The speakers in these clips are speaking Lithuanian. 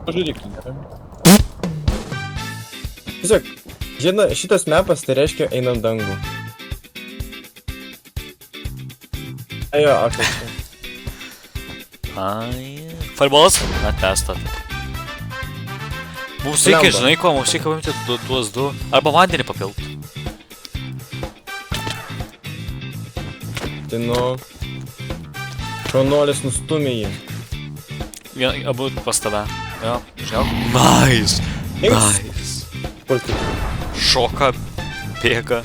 Pažiūrėk, gerai. Tiesiog, šitas mapas tai reiškia einam dangų. Ajo, akasi. Ai. Fireballas? Atestat. Mums reikia, žinai ko, mums reikia paimti tuos du. Arba vandenį papilt. Tai nu... Šaunuolis nustumė jį. Abu pas tave. Jo, žiauk. Nice! Nice! Pulti. Šoka, bėga.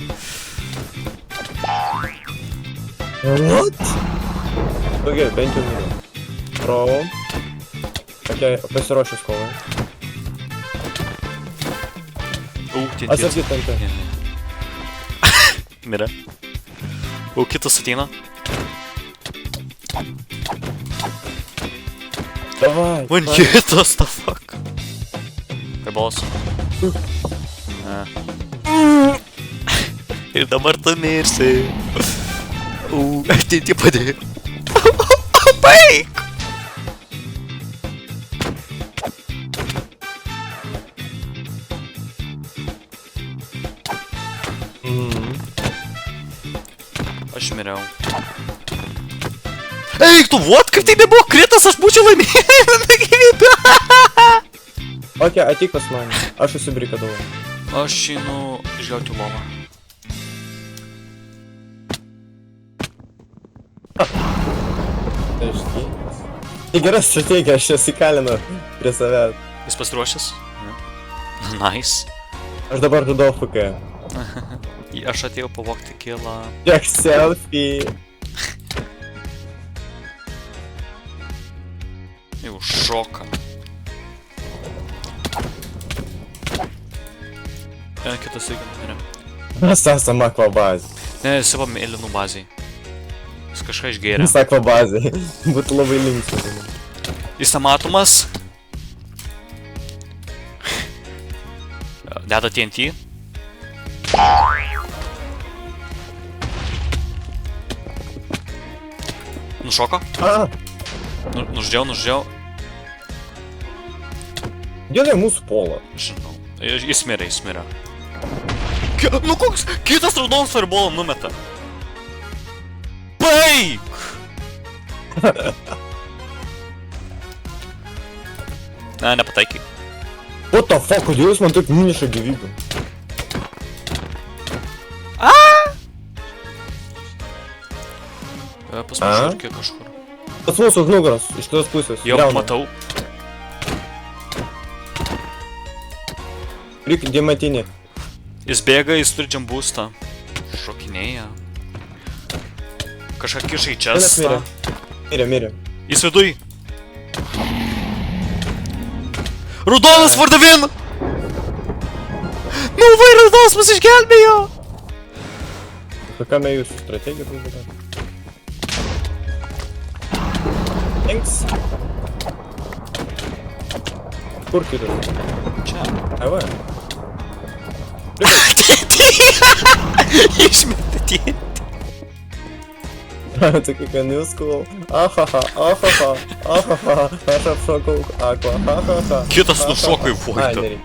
What? Gerai, bent jau miniu. Pro. Okay, pasiruošęs kovai. Atsargiai tempė. Mira. Kitas ateina. Davai. Man kitas, the fuck. Fireballas. Ir dabar tu mirsi. Ateitį padėjau. Baik! Aš miriau. Eik tu, what? Kaip tai nebuvo kritas, aš būčiau laimėjęs gyvybę. Ok, ateik pas mane. Aš užsibrikadavau. Aš einu išgauti lovą. Tai gera strategija, aš jas įkalinu prie savęs. Jis pasiruošęs? Nice. Aš dabar žudau FK. Aš atėjau pavogti kilą. Žiūrėk, selfie. Jau šoka. Kitas irgi numirė. Mes esame akvabazė. Ne, jis buvo mėlynų bazėj. Jis kažką išgėrė. Mes akvabazė. Būtų labai linksma. Jis nematomas. Deda TNT. Nušoko. Nuždžiau. Gėdai mūsų polą. Žinau. Jis mirė. Nu koks? Kitas raudonas fireballą numeta. Baik! Ne, nepataikai. What the fuck, kodėl jūs man taip nuneša gyvybę? Pas mažurkė kažkur. Pas mūsų už nugaros, iš tos pusės. Jau matau. Reikia diamantinį. Jis bėga, jis turi džambūstą. Šokinėja. Kažką kiša į čestą. Mirė. Jis viduj. Raudonas vardavin! Nu vai, raudonas mus išgelbėjo! Kokiame jūsų strategija buvo? Thanks. Kur kitas? Čia. Ai va. Išmetė TNT. Tai kiekvien jūs kul. Ahaha. Aš apšokau akvą. Ahaha. Kitas nušoko į Ai, voidą. nereikia.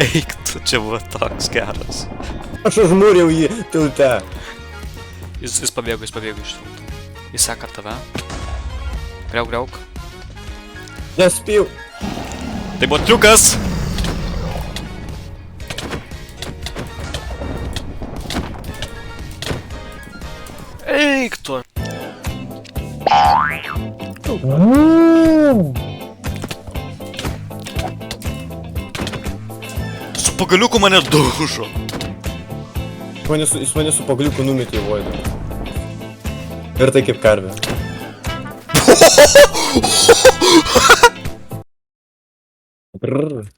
Eik tu, čia buvo toks geras. Aš užmūriau jį tilte. Jis pabėgo iš tilto. Jis seka tave. Griauk. Nespėjau. Tai buvo triukas. Eik tu. Su pagaliuku mane dužo. Jis mane su pagaliuku numetė į voidą. Ir tai kaip karvė. Brrr.